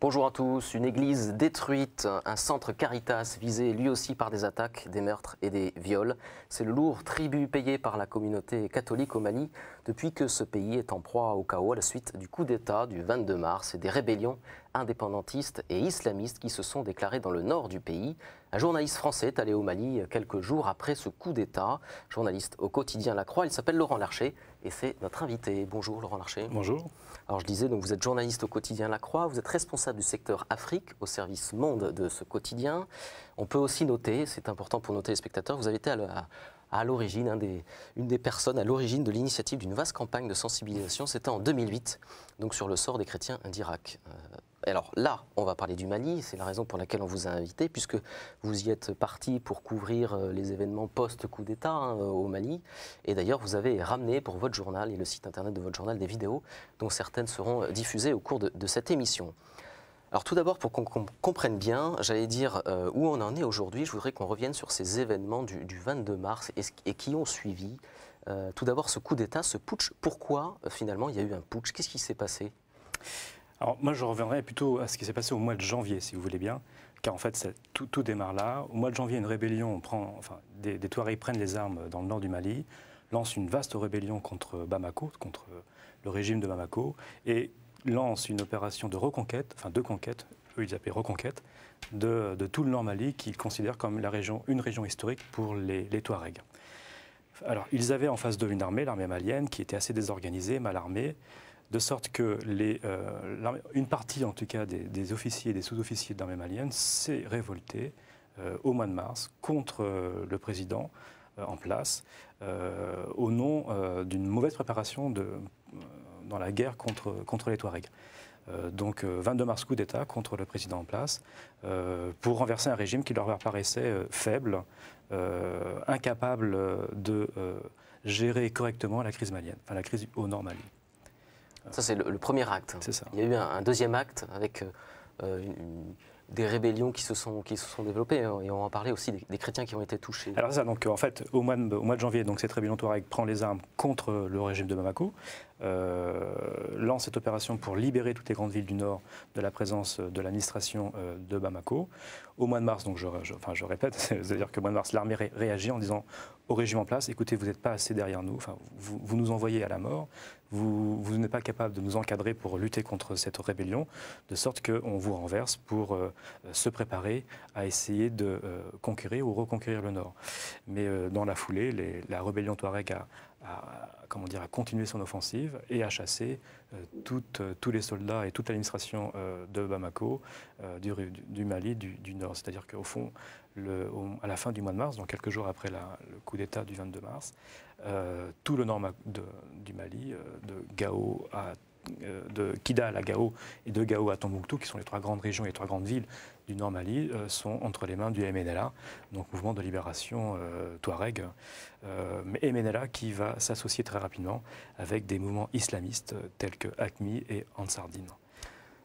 Bonjour à tous. Une église détruite, un centre Caritas visé lui aussi par des attaques, des meurtres et des viols. C'est le lourd tribut payé par la communauté catholique au Mali depuis que ce pays est en proie au chaos à la suite du coup d'État du 22 mars et des rébellions indépendantistes et islamistes qui se sont déclarées dans le nord du pays. Un journaliste français est allé au Mali quelques jours après ce coup d'État. Journaliste au quotidien La Croix, il s'appelle Laurent Larcher et c'est notre invité. Bonjour Laurent Larcher. Bonjour. Alors je disais, donc vous êtes journaliste au quotidien La Croix, vous êtes responsable du secteur Afrique au service Monde de ce quotidien. On peut aussi noter, c'est important pour nos téléspectateurs, vous avez été à l'origine, une des personnes à l'origine de l'initiative d'une vaste campagne de sensibilisation, c'était en 2008, donc sur le sort des chrétiens d'Irak. Alors là, on va parler du Mali, c'est la raison pour laquelle on vous a invité, puisque vous y êtes parti pour couvrir les événements post-coup d'État au Mali. Et d'ailleurs, vous avez ramené pour votre journal et le site internet de votre journal des vidéos, dont certaines seront diffusées au cours de cette émission. Alors tout d'abord, pour qu'on comprenne bien, j'allais dire où on en est aujourd'hui, je voudrais qu'on revienne sur ces événements du 22 mars et qui ont suivi. Tout d'abord, ce coup d'État, ce putsch. Pourquoi finalement il y a eu un putsch? Qu'est-ce qui s'est passé? Alors moi je reviendrai plutôt à ce qui s'est passé au mois de janvier, si vous voulez bien, car en fait tout démarre là. Au mois de janvier, une rébellion des Touaregs prennent les armes dans le nord du Mali, lancent une vaste rébellion contre Bamako, contre le régime de Bamako, et lancent une opération de reconquête, enfin de conquête, eux ils appelaient reconquête, de tout le nord Mali qu'ils considèrent comme une région historique pour les Touaregs. Alors ils avaient en face d'eux une armée, l'armée malienne, qui était assez désorganisée, mal armée, de sorte que une partie, en tout cas, des officiers et des sous-officiers de l'armée malienne s'est révoltée au mois de mars contre le président en place au nom d'une mauvaise préparation dans la guerre contre les Touaregs. Donc 22 mars, coup d'État contre le président en place pour renverser un régime qui leur paraissait faible, incapable de gérer correctement la crise malienne, enfin la crise au nord Mali. Ça, c'est le premier acte. C'est ça. Il y a eu un deuxième acte avec des rébellions qui se sont développées. Et on va en parler aussi des chrétiens qui ont été touchés. Alors ça, donc en fait, au mois de janvier, donc, cette rébellion Touareg prend les armes contre le régime de Bamako, lance cette opération pour libérer toutes les grandes villes du Nord de la présence de l'administration de Bamako. Au mois de mars, donc je répète, c'est-à-dire que au mois de mars, l'armée réagit en disant au régime en place, écoutez, vous n'êtes pas assez derrière nous, enfin, vous nous envoyez à la mort, vous n'êtes pas capable de nous encadrer pour lutter contre cette rébellion, de sorte qu'on vous renverse pour se préparer à essayer de conquérir ou reconquérir le Nord. Mais dans la foulée, la rébellion Touareg a continué son offensive et a chassé tous les soldats et toute l'administration de Bamako, du Mali, du Nord. C'est-à-dire qu'au fond, à la fin du mois de mars, donc quelques jours après le coup d'État du 22 mars, tout le nord du Mali, de Kidal à Gao et de Gao à Tombouctou, qui sont les trois grandes régions et les trois grandes villes du nord Mali, sont entre les mains du MNLA, donc mouvement de libération Touareg. Mais MNLA qui va s'associer très rapidement avec des mouvements islamistes tels que AQMI et Ansar Dine.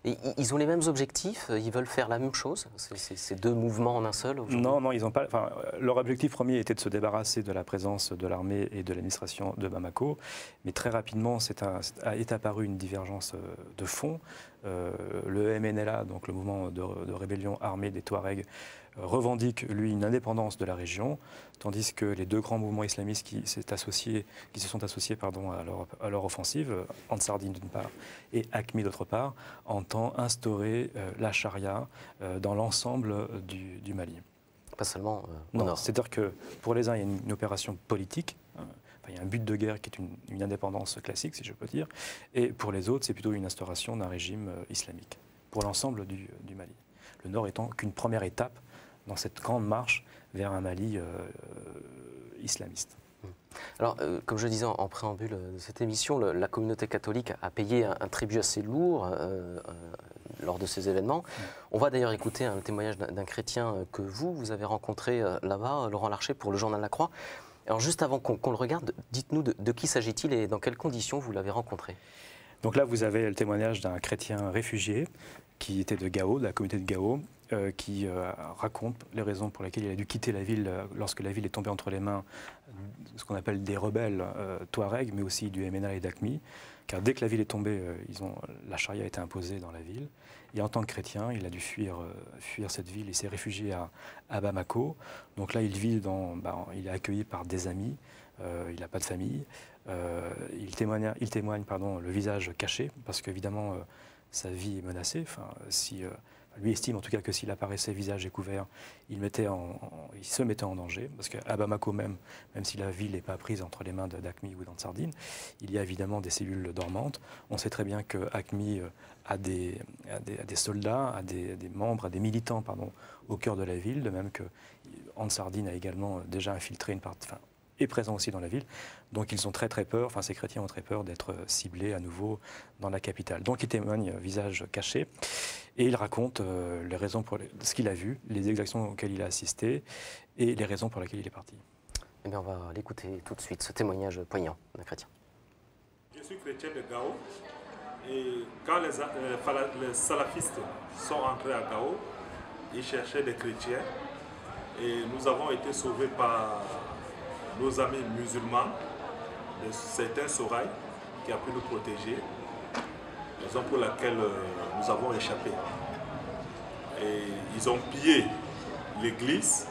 Et ils ont les mêmes objectifs? Ils veulent faire la même chose? Ces deux mouvements en un seul? Non, ils n'ont pas. Enfin, leur objectif premier était de se débarrasser de la présence de l'armée et de l'administration de Bamako, mais très rapidement est apparue une divergence de fond. Le MNLA, donc le mouvement de rébellion armée des Touaregs, revendique, lui, une indépendance de la région, tandis que les deux grands mouvements islamistes qui se sont associés à leur offensive, Ansar Dine d'une part et AQMI d'autre part, entend instaurer la charia dans l'ensemble du Mali. Pas seulement au non, nord. C'est-à-dire que pour les uns, il y a une opération politique, il y a un but de guerre qui est une indépendance classique, si je peux dire, et pour les autres, c'est plutôt une instauration d'un régime islamique, pour l'ensemble du Mali. Le Nord étant qu'une première étape dans cette grande marche vers un Mali islamiste. Alors, comme je disais en préambule de cette émission, la communauté catholique a payé un tribut assez lourd lors de ces événements. On va d'ailleurs écouter un témoignage d'un chrétien que vous avez rencontré là-bas, Laurent Larcher, pour le journal La Croix. Alors, juste avant qu'on le regarde, dites-nous de qui s'agit-il et dans quelles conditions vous l'avez rencontré? Donc là, vous avez le témoignage d'un chrétien réfugié qui était de Gao, de la communauté de Gao, qui raconte les raisons pour lesquelles il a dû quitter la ville lorsque la ville est tombée entre les mains de ce qu'on appelle des rebelles Touaregs, mais aussi du MNLA et d'AQMI. Car dès que la ville est tombée, la charia a été imposée dans la ville. Et en tant que chrétien, il a dû fuir cette ville. Il s'est réfugié à Bamako. Donc là, il vit il est accueilli par des amis. Il n'a pas de famille. Il témoigne le visage caché, parce qu'évidemment, sa vie est menacée. Enfin, lui estime en tout cas que s'il apparaissait visage découvert, il se mettait en danger, parce qu'à Bamako même si la ville n'est pas prise entre les mains d'AQMI ou d'Ansardine, il y a évidemment des cellules dormantes. On sait très bien que AQMI a des soldats, a des membres, a des militants au cœur de la ville, de même que Ansardine a également déjà infiltré une partie, est présent aussi dans la ville. Donc ils ont très peur, ces chrétiens ont très peur d'être ciblés à nouveau dans la capitale. Donc il témoigne visage caché et il raconte les raisons pour ce qu'il a vu, les exactions auxquelles il a assisté et les raisons pour lesquelles il est parti. Eh bien, on va l'écouter tout de suite, ce témoignage poignant d'un chrétien. Je suis chrétien de Gao et quand les salafistes sont entrés à Gao, ils cherchaient des chrétiens et nous avons été sauvés par nos amis musulmans, de certains Soraï, qui a pu nous protéger, raison pour laquelle nous avons échappé. Et ils ont pillé l'église,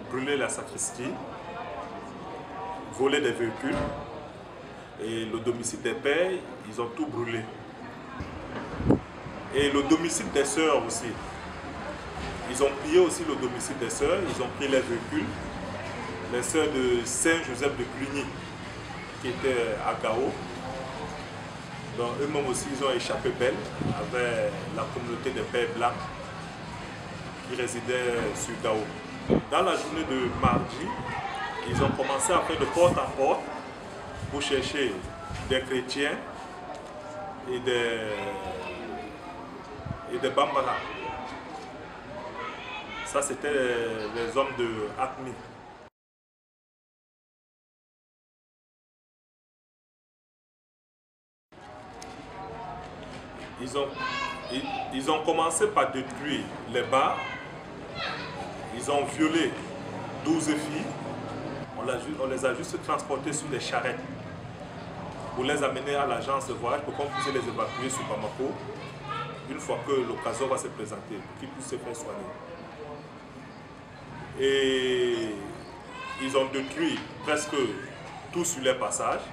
brûlé la sacristie, volé des véhicules, et le domicile des pères, ils ont tout brûlé. Et le domicile des sœurs aussi. Ils ont pillé aussi le domicile des sœurs, ils ont pris les véhicules. Les sœurs de Saint-Joseph de Cluny, qui étaient à Gao. Donc eux-mêmes aussi, ils ont échappé belle avec la communauté des Pères Blancs qui résidaient sur Gao. Dans la journée de mardi, ils ont commencé à faire de porte en porte pour chercher des chrétiens et des Bambara. Ça, c'était les hommes de AQMI. Ils ont commencé par détruire les bars. Ils ont violé 12 filles. On les a juste transportées sur des charrettes pour les amener à l'agence de voyage pour qu'on puisse les évacuer sur Bamako une fois que l'occasion va se présenter, pour qu'ils puissent se faire soigner. Et ils ont détruit presque tout sur les passages.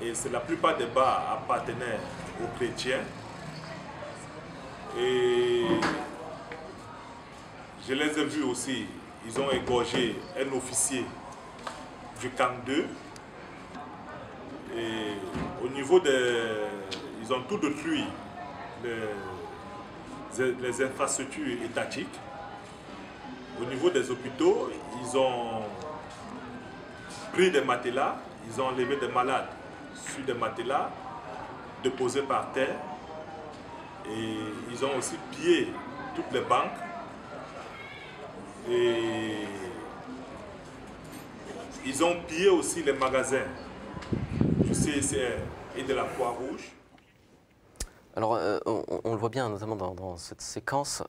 Et la plupart des bars appartenaient aux chrétiens. Et je les ai vus aussi, ils ont égorgé un officier du camp 2. Et au niveau ils ont tout détruit, les infrastructures étatiques. Au niveau des hôpitaux, ils ont pris des matelas, ils ont enlevé des malades sur des matelas déposés par terre. Et ils ont aussi pillé toutes les banques. Et ils ont pillé aussi les magasins du CICR et de la Croix-Rouge. Alors, on le voit bien, notamment dans cette séquence,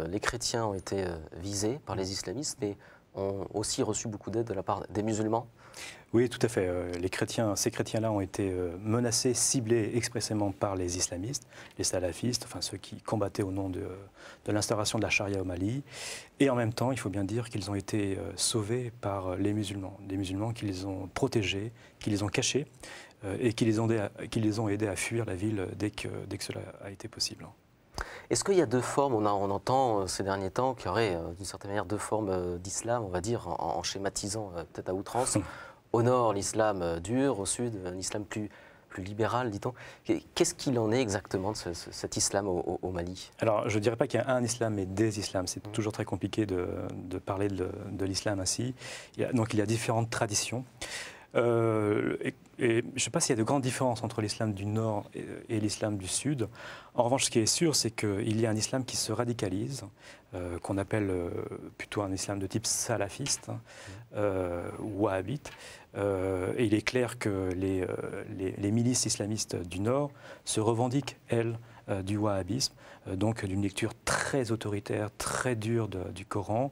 les chrétiens ont été visés par les islamistes, mais ont aussi reçu beaucoup d'aide de la part des musulmans. Oui, tout à fait. Ces chrétiens-là ont été menacés, ciblés expressément par les islamistes, les salafistes, enfin ceux qui combattaient au nom de l'instauration de la charia au Mali. Et en même temps, il faut bien dire qu'ils ont été sauvés par les musulmans. Des musulmans qui les ont protégés, qui les ont cachés et qui les ont aidés à fuir la ville dès que cela a été possible. Est-ce qu'il y a deux formes, on entend ces derniers temps qu'il y aurait d'une certaine manière deux formes d'islam, on va dire, en schématisant peut-être à outrance. Au nord, l'islam dur, au sud, un islam plus libéral, dit-on. Qu'est-ce qu'il en est exactement de cet islam au Mali? Alors, je ne dirais pas qu'il y a un islam et des islams. C'est toujours très compliqué de parler de l'islam ainsi. Donc, il y a différentes traditions. Mais ne sais pas s'il y a de grandes différences entre l'islam du Nord et l'islam du Sud. En revanche, ce qui est sûr, c'est qu'il y a un islam qui se radicalise, qu'on appelle plutôt un islam de type salafiste ou wahhabite. Et il est clair que les milices islamistes du Nord se revendiquent, elles, du wahhabisme, donc d'une lecture très autoritaire, très dure du Coran,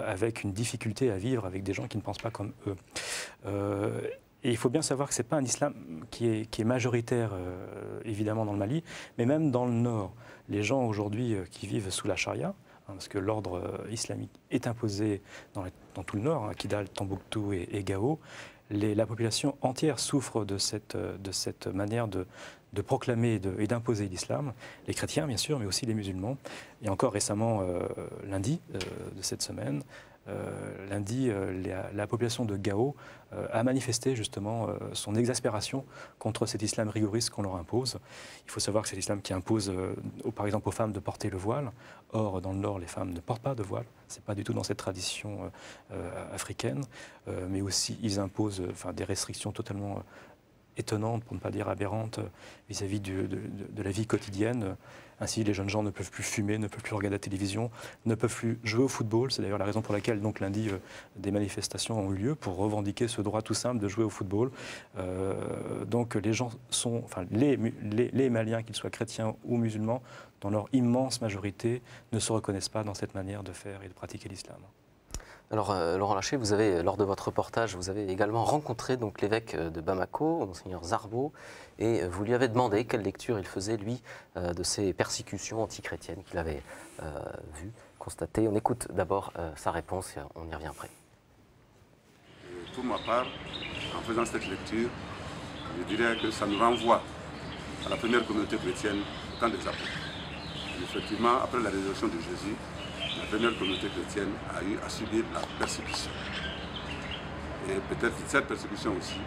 avec une difficulté à vivre avec des gens qui ne pensent pas comme eux. Et il faut bien savoir que ce n'est pas un islam qui est majoritaire, évidemment, dans le Mali, mais même dans le Nord. Les gens aujourd'hui qui vivent sous la charia, parce que l'ordre islamique est imposé dans tout le Nord, Kidal, Tombouctou et Gao, la population entière souffre de cette manière de proclamer et d'imposer l'islam. Les chrétiens, bien sûr, mais aussi les musulmans. Et encore récemment, lundi de cette semaine, la population de Gao a manifesté justement son exaspération contre cet islam rigoriste qu'on leur impose. Il faut savoir que c'est l'islam qui impose, par exemple, aux femmes de porter le voile. Or, dans le Nord, les femmes ne portent pas de voile. Ce n'est pas du tout dans cette tradition africaine. Mais aussi, ils imposent des restrictions totalement étonnantes, pour ne pas dire aberrantes, vis-à-vis de la vie quotidienne. Ainsi, les jeunes gens ne peuvent plus fumer, ne peuvent plus regarder la télévision, ne peuvent plus jouer au football. C'est d'ailleurs la raison pour laquelle, donc, lundi, des manifestations ont eu lieu pour revendiquer ce droit tout simple de jouer au football. Donc, les gens sont, les Maliens, qu'ils soient chrétiens ou musulmans, dans leur immense majorité, ne se reconnaissent pas dans cette manière de faire et de pratiquer l'islam. Alors, Laurent Larcher, vous avez, lors de votre reportage, vous avez également rencontré donc l'évêque de Bamako, Monseigneur Zarbo, et vous lui avez demandé quelle lecture il faisait, lui, de ces persécutions antichrétiennes qu'il avait vues, constatées. On écoute d'abord sa réponse et on y revient après. Pour ma part, en faisant cette lecture, je dirais que ça nous renvoie à la première communauté chrétienne au temps des apôtres. Effectivement, après la résurrection de Jésus, la première communauté chrétienne a eu à subir la persécution. Et peut-être cette persécution aussi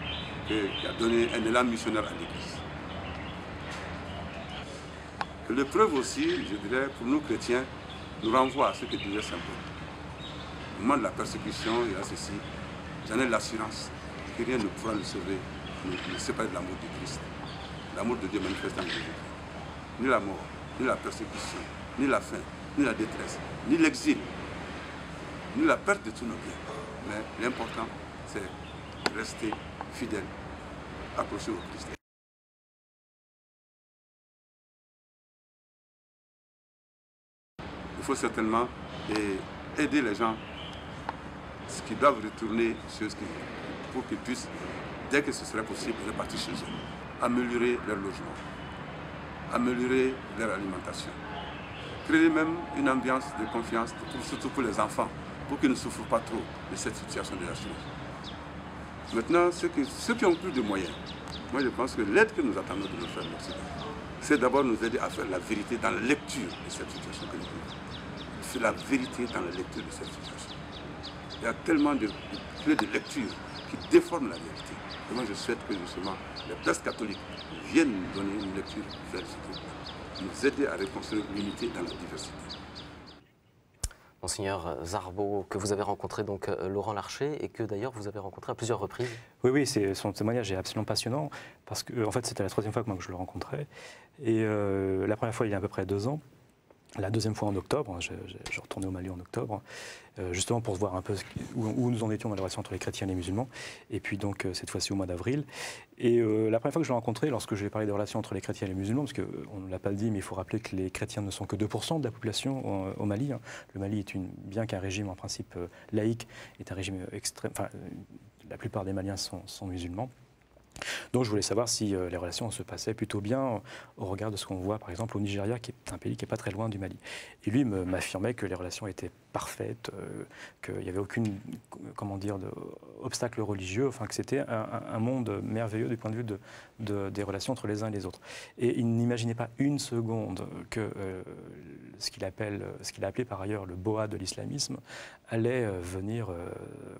qui a donné un élan missionnaire à l'Église. L'épreuve aussi, je dirais, pour nous chrétiens, nous renvoie à ce que disait Saint Paul. Au moment de la persécution, il y a ceci, j'en ai l'assurance que rien ne pourra nous sauver, nous séparer de l'amour de Christ. L'amour de Dieu manifesté en Jésus. Ni la mort, ni la persécution, ni la faim, ni la détresse, ni l'exil, ni la perte de tous nos biens. Mais l'important, c'est de rester fidèle, accroché au Christ. Il faut certainement aider les gens qui doivent retourner chez eux pour qu'ils puissent, dès que ce serait possible, repartir chez eux. Améliorer leur logement, améliorer leur alimentation. Créer même une ambiance de confiance, surtout pour les enfants, pour qu'ils ne souffrent pas trop de cette situation de la chose. Maintenant, ceux qui ont plus de moyens, moi je pense que l'aide que nous attendons de nos frères musulmans, c'est d'abord nous aider à faire la vérité dans la lecture de cette situation que nous vivons. C'est la vérité dans la lecture de cette situation. Il y a tellement de clés de lecture qui déforment la vérité. Et moi je souhaite que justement les presses catholiques viennent nous donner une lecture vers ce nous aider à reconstruire l'unité dans la diversité. Monseigneur Zarbo, que vous avez rencontré donc Laurent Larcher et que d'ailleurs vous avez rencontré à plusieurs reprises. Oui, son témoignage est absolument passionnant parce que en fait c'était la troisième fois que je le rencontrais et la première fois il y a à peu près 2 ans. La deuxième fois en octobre, je retournais au Mali en octobre, justement pour voir un peu où nous en étions dans la relation entre les chrétiens et les musulmans, et puis donc cette fois-ci au mois d'avril. Et la première fois que je l'ai rencontré, lorsque je lui ai parlé des relations entre les chrétiens et les musulmans, parce qu'on ne l'a pas dit, mais il faut rappeler que les chrétiens ne sont que 2% de la population au Mali. Le Mali est bien qu'un régime en principe laïque, est un régime extrême, enfin la plupart des Maliens sont musulmans. Donc je voulais savoir si les relations se passaient plutôt bien au regard de ce qu'on voit par exemple au Nigeria, qui est un pays qui n'est pas très loin du Mali. Et lui m'affirmait que les relations étaient parfaites, qu'il n'y avait aucune, obstacle religieux, enfin que c'était un monde merveilleux du point de vue des relations entre les uns et les autres. Et il n'imaginait pas une seconde que ce qu'il a appelé par ailleurs le boa de l'islamisme allait venir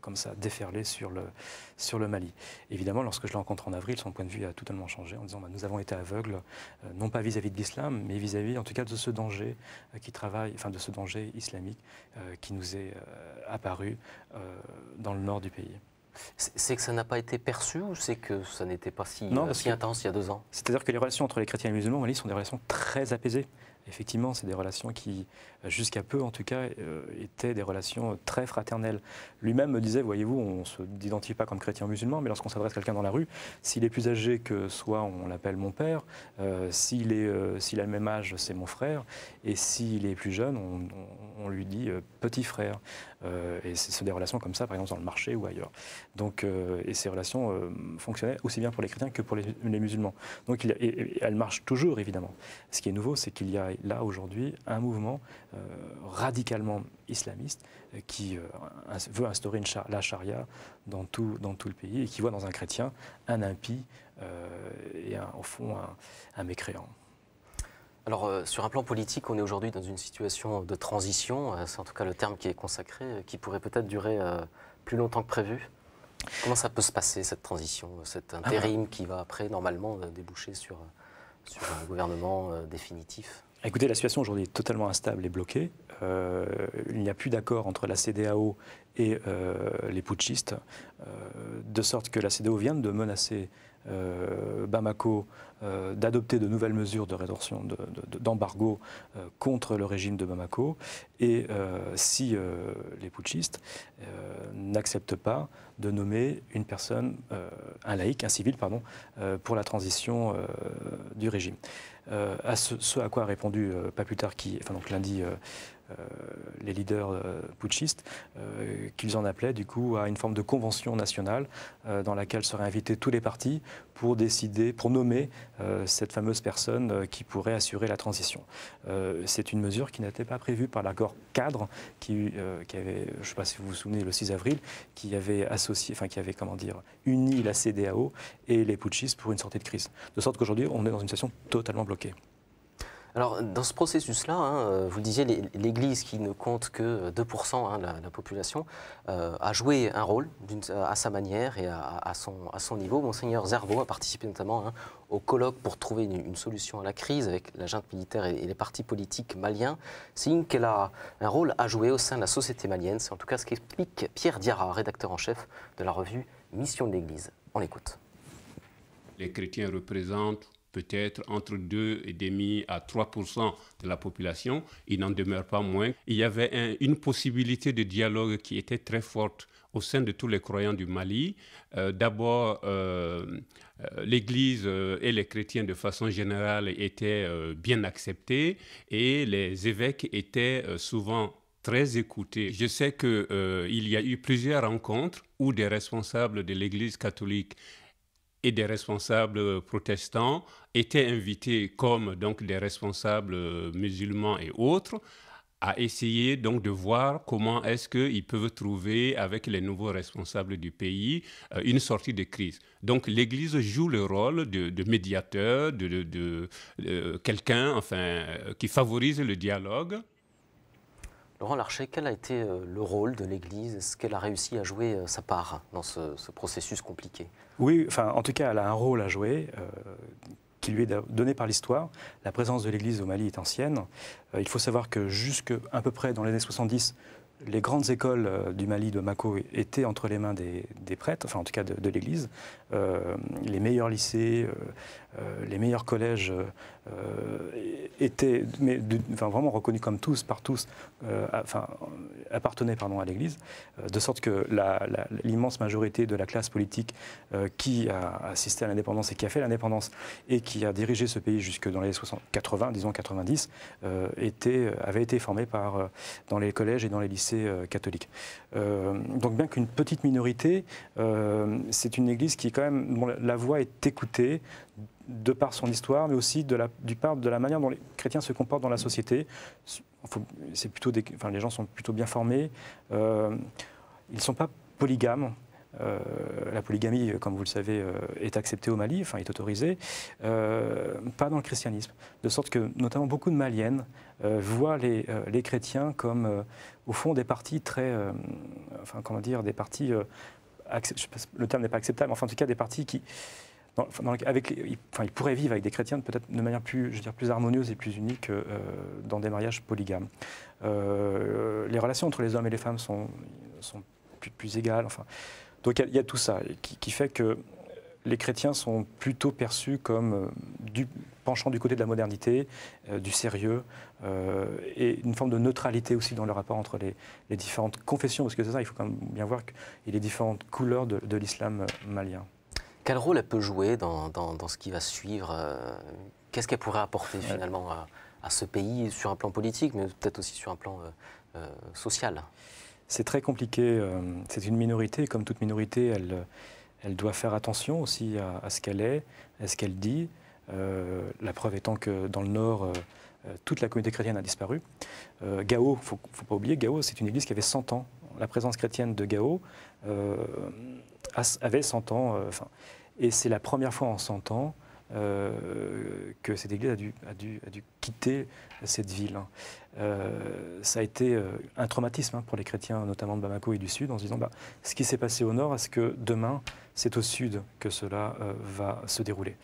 comme ça déferler sur le Mali. Évidemment, lorsque je l'ai rencontré en avril, son point de vue a totalement changé en disant nous avons été aveugles, non pas vis-à-vis de l'islam, mais vis-à-vis en tout cas de ce danger de ce danger islamique qui nous est apparu dans le nord du pays. C'est que ça n'a pas été perçu ou c'est que ça n'était pas si intense il y a 2 ans? C'est-à-dire que les relations entre les chrétiens et les musulmans au Mali sont des relations très apaisées. Effectivement, c'est des relations qui, jusqu'à peu en tout cas, étaient des relations très fraternelles. Lui-même me disait, voyez-vous, on ne s'identifie pas comme chrétien musulman, mais lorsqu'on s'adresse à quelqu'un dans la rue, s'il est plus âgé que soi, on l'appelle mon père, s'il a le même âge, c'est mon frère, et s'il est plus jeune, on lui dit petit frère. Et c'est des relations comme ça, par exemple, dans le marché ou ailleurs. Donc, et ces relations fonctionnaient aussi bien pour les chrétiens que pour les musulmans. Donc, et elles marchent toujours, évidemment. Ce qui est nouveau, c'est qu'il y a là, aujourd'hui, un mouvement radicalement islamiste qui veut instaurer la charia dans tout le pays et qui voit dans un chrétien un impie et au fond un mécréant. Alors, sur un plan politique, on est aujourd'hui dans une situation de transition, c'est en tout cas le terme qui est consacré, qui pourrait peut-être durer plus longtemps que prévu. Comment ça peut se passer, cette transition, cet intérim qui va après, normalement, déboucher sur un gouvernement définitif? Écoutez, la situation aujourd'hui est totalement instable et bloquée. Il n'y a plus d'accord entre la CEDEAO et les putschistes, de sorte que la CEDEAO vient de menacer Bamako d'adopter de nouvelles mesures de rétorsion, d'embargo contre le régime de Bamako. Et si les putschistes n'acceptent pas de nommer une personne, un laïc, un civil, pardon, pour la transition du régime. Ce à quoi a répondu pas plus tard, donc lundi, les leaders putschistes, qu'ils en appelaient du coup à une forme de convention nationale dans laquelle seraient invités tous les partis pour décider, pour nommer cette fameuse personne qui pourrait assurer la transition. C'est une mesure qui n'était pas prévue par l'accord cadre qui avait, je ne sais pas si vous vous souvenez, le 6 avril, qui avait uni la CEDEAO et les putschistes pour une sortie de crise. De sorte qu'aujourd'hui, on est dans une situation totalement bloquée. Alors, dans ce processus-là, vous le disiez, l'Église, qui ne compte que 2% de la population, a joué un rôle à sa manière et à son niveau. Monseigneur Zerbo a participé notamment au colloque pour trouver une solution à la crise avec la junte militaire et les partis politiques maliens. Signe qu'elle a un rôle à jouer au sein de la société malienne. C'est en tout cas ce qu'explique Pierre Diarra, rédacteur en chef de la revue Mission de l'Église. On l'écoute. Les chrétiens représentent peut-être entre 2,5 à 3% de la population. Il n'en demeure pas moins. Il y avait une possibilité de dialogue qui était très forte au sein de tous les croyants du Mali. D'abord, l'Église et les chrétiens de façon générale étaient bien acceptés et les évêques étaient souvent très écoutés. Je sais qu'il y a eu plusieurs rencontres où des responsables de l'Église catholique et des responsables protestants étaient invités comme donc des responsables musulmans et autres à essayer donc de voir comment est-ce qu'ils peuvent trouver avec les nouveaux responsables du pays une sortie de crise. Donc l'Église joue le rôle de médiateur, de quelqu'un qui favorise le dialogue. Laurent Larcher, quel a été le rôle de l'Église? Est-ce qu'elle a réussi à jouer sa part dans ce processus compliqué? Oui, en tout cas, elle a un rôle à jouer qui lui est donné par l'histoire. La présence de l'Église au Mali est ancienne. Il faut savoir que jusqu'à à peu près dans les années 70, les grandes écoles du Mali, de Bamako, étaient entre les mains des prêtres, en tout cas de l'Église. Les meilleurs lycées, les meilleurs collèges étaient vraiment reconnus comme tous, par tous, appartenaient à l'Église, de sorte que l'immense majorité de la classe politique qui a assisté à l'indépendance et qui a fait l'indépendance et qui a dirigé ce pays jusque dans les 80, disons 90, avait été formée dans les collèges et dans les lycées catholiques. Donc bien qu'une petite minorité, c'est une Église qui quand même, dont la voix est écoutée de par son histoire, mais aussi de la manière dont les chrétiens se comportent dans la société. Les gens sont plutôt bien formés. Ils ne sont pas polygames. La polygamie, comme vous le savez, est acceptée au Mali, est autorisée, pas dans le christianisme. De sorte que, notamment, beaucoup de Maliennes voient les chrétiens comme, au fond, des partis très... des partis... le terme n'est pas acceptable, mais en tout cas, des partis qui... ils pourraient vivre avec des chrétiens peut-être de manière plus harmonieuse et plus unique dans des mariages polygames. Les relations entre les hommes et les femmes sont plus égales. Donc il y a tout ça qui fait que les chrétiens sont plutôt perçus comme penchant du côté de la modernité, du sérieux, et une forme de neutralité aussi dans le rapport entre les différentes confessions, parce que c'est ça, il faut quand même bien voir qu'il y a les différentes couleurs de l'islam malien. Quel rôle elle peut jouer dans ce qui va suivre Qu'est-ce qu'elle pourrait apporter finalement à ce pays sur un plan politique, mais peut-être aussi sur un plan social? C'est très compliqué. C'est une minorité, et comme toute minorité, elle doit faire attention aussi à ce qu'elle est, à ce qu'elle dit. La preuve étant que dans le Nord, toute la communauté chrétienne a disparu. Gao, il ne faut pas oublier, Gao, c'est une église qui avait 100 ans. La présence chrétienne de Gao avait 100 ans. Et c'est la première fois en 100 ans que cette église a dû quitter cette ville. Ça a été un traumatisme pour les chrétiens, notamment de Bamako et du Sud, en se disant ce qui s'est passé au Nord, est-ce que demain, c'est au Sud que cela va se dérouler?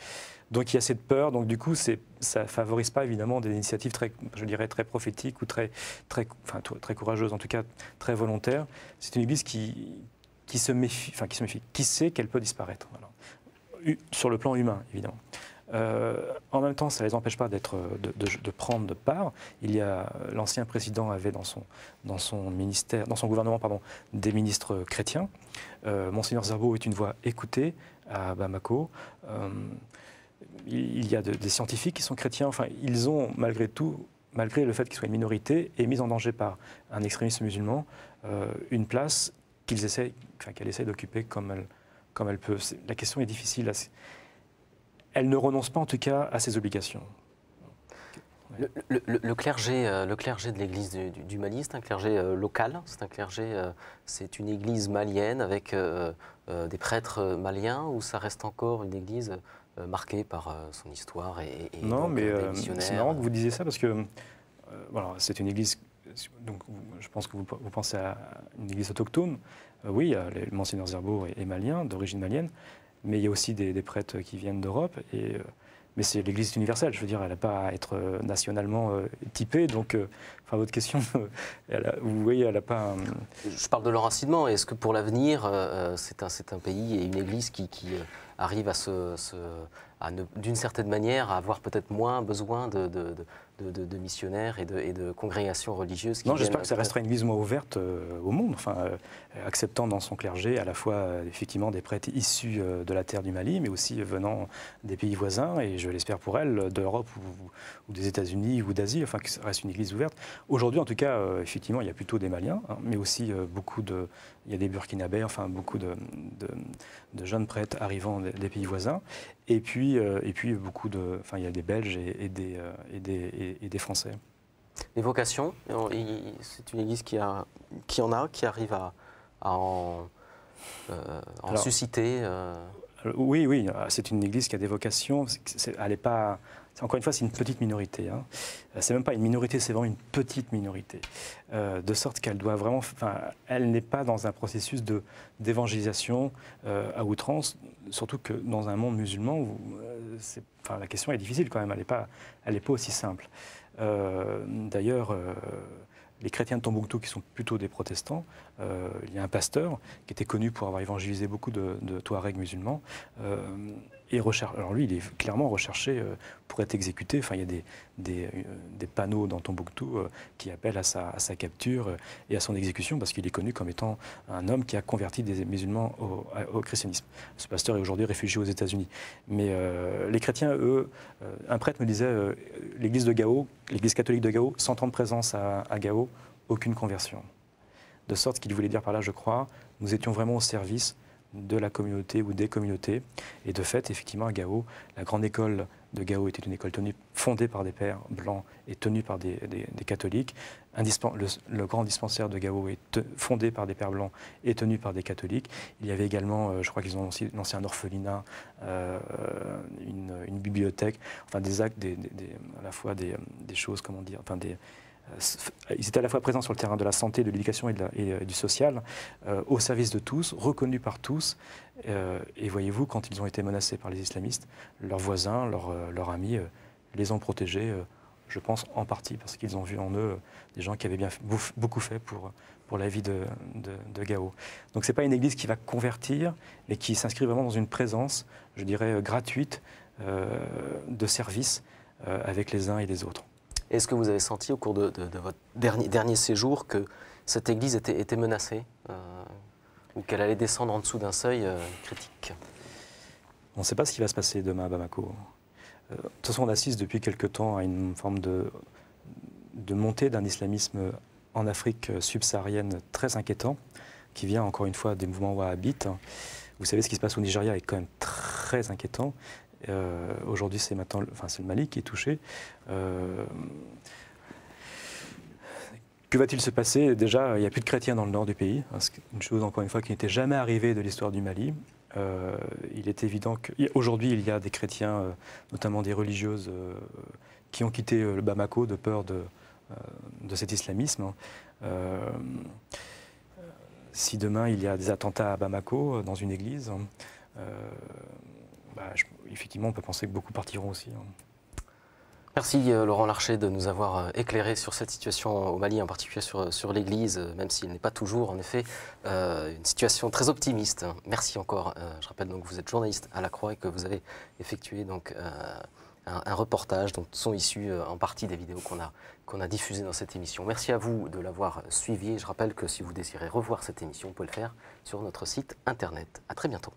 Donc il y a cette peur, donc du coup, ça ne favorise pas évidemment des initiatives je dirais, très prophétiques ou très courageuses, en tout cas très volontaires. C'est une église qui se méfie, qui sait qu'elle peut disparaître. Voilà. Sur le plan humain, évidemment. En même temps, ça ne les empêche pas de prendre part. L'ancien président avait dans son gouvernement, des ministres chrétiens. Monseigneur Zerbo est une voix écoutée à Bamako. Il y a des scientifiques qui sont chrétiens. Enfin, ils ont, malgré tout, malgré le fait qu'ils soient une minorité et mis en danger par un extrémisme musulman, une place qu'elle essaie d'occuper comme elle peut. La question est difficile. Elle ne renonce pas en tout cas à ses obligations. Le clergé de l'église du Mali, c'est un clergé local, c'est une église malienne avec des prêtres maliens, ou ça reste encore une église marquée par son histoire et non, mais missionnaires? C'est marrant que vous disiez ça parce que voilà, c'est une église. Donc, je pense que vous pensez à une église autochtone. Oui, le Monseigneur Zerbo est malien, d'origine malienne, mais il y a aussi des prêtres qui viennent d'Europe. Mais l'Église universelle, je veux dire, elle n'a pas à être nationalement typée. Donc, votre question, vous voyez, elle n'a pas... Je parle de l'enracinement. Est-ce que pour l'avenir, c'est un pays et une Église qui arrive d'une certaine manière, à avoir peut-être moins besoin de missionnaires et de congrégations religieuses? Non, j'espère que ça restera une Église ouverte au monde, acceptant dans son clergé à la fois effectivement des prêtres issus de la terre du Mali, mais aussi venant des pays voisins, et je l'espère pour elle, d'Europe ou des États-Unis ou d'Asie, que ça reste une Église ouverte. Aujourd'hui, en tout cas, effectivement, il y a plutôt des Maliens, mais aussi il y a des Burkinabés, beaucoup de jeunes prêtres arrivant des pays voisins, et puis beaucoup il y a des Belges et des Français. Les vocations, c'est une église qui arrive à en susciter. Oui, c'est une église qui a des vocations. Elle n'est pas. Encore une fois, c'est une petite minorité. C'est même pas une minorité, c'est vraiment une petite minorité. De sorte qu'elle doit vraiment. Elle n'est pas dans un processus d'évangélisation à outrance, surtout que dans un monde musulman où la question est difficile quand même. Elle n'est pas aussi simple. D'ailleurs, les chrétiens de Tombouctou, qui sont plutôt des protestants, il y a un pasteur qui était connu pour avoir évangélisé beaucoup de Touaregs musulmans. Alors lui, il est clairement recherché pour être exécuté. Il y a des panneaux dans Tombouctou qui appellent à sa capture et à son exécution, parce qu'il est connu comme étant un homme qui a converti des musulmans au christianisme. Ce pasteur est aujourd'hui réfugié aux États-Unis. Mais les chrétiens, eux, un prêtre me disait, l'église de Gao, l'église catholique de Gao, 100 ans de présence à Gao, aucune conversion. De sorte qu'il voulait dire par là, je crois, nous étions vraiment au service de la communauté ou des communautés. Et de fait, effectivement, à Gao, la grande école de Gao était une école fondée par des pères blancs et tenue par des catholiques. Le grand dispensaire de Gao est fondé par des pères blancs et tenu par des catholiques. Il y avait également, je crois qu'ils ont aussi lancé un orphelinat, une bibliothèque, des actes, à la fois des choses, comment dire, ils étaient à la fois présents sur le terrain de la santé, de l'éducation et du social, au service de tous, reconnus par tous. Et voyez-vous, quand ils ont été menacés par les islamistes, leurs voisins, leurs amis les ont protégés je pense en partie parce qu'ils ont vu en eux des gens qui avaient beaucoup fait pour la vie de Gao. Donc ce n'est pas une église qui va convertir, mais qui s'inscrit vraiment dans une présence, je dirais, gratuite de service avec les uns et les autres. Est-ce que vous avez senti au cours de votre dernier séjour que cette église était menacée ou qu'elle allait descendre en dessous d'un seuil critique? On ne sait pas ce qui va se passer demain à Bamako. De toute façon, on assiste depuis quelque temps à une forme de montée d'un islamisme en Afrique subsaharienne très inquiétant, qui vient encore une fois des mouvements wahhabites. Vous savez, ce qui se passe au Nigeria est quand même très inquiétant. Aujourd'hui, c'est le Mali qui est touché. Que va-t-il se passer? Déjà, il n'y a plus de chrétiens dans le nord du pays. Une chose, encore une fois, qui n'était jamais arrivée de l'histoire du Mali. Il est évident qu'aujourd'hui, il y a des chrétiens, notamment des religieuses, qui ont quitté le Bamako de peur de cet islamisme. Si demain, il y a des attentats à Bamako, dans une église, effectivement, on peut penser que beaucoup partiront aussi. Merci Laurent Larcher de nous avoir éclairé sur cette situation au Mali, en particulier sur l'Église, même s'il n'est pas toujours en effet une situation très optimiste. Merci encore. Je rappelle donc que vous êtes journaliste à La Croix et que vous avez effectué donc un reportage dont sont issues en partie des vidéos qu'on a diffusées dans cette émission. Merci à vous de l'avoir suivi et je rappelle que si vous désirez revoir cette émission, vous pouvez le faire sur notre site internet. À très bientôt.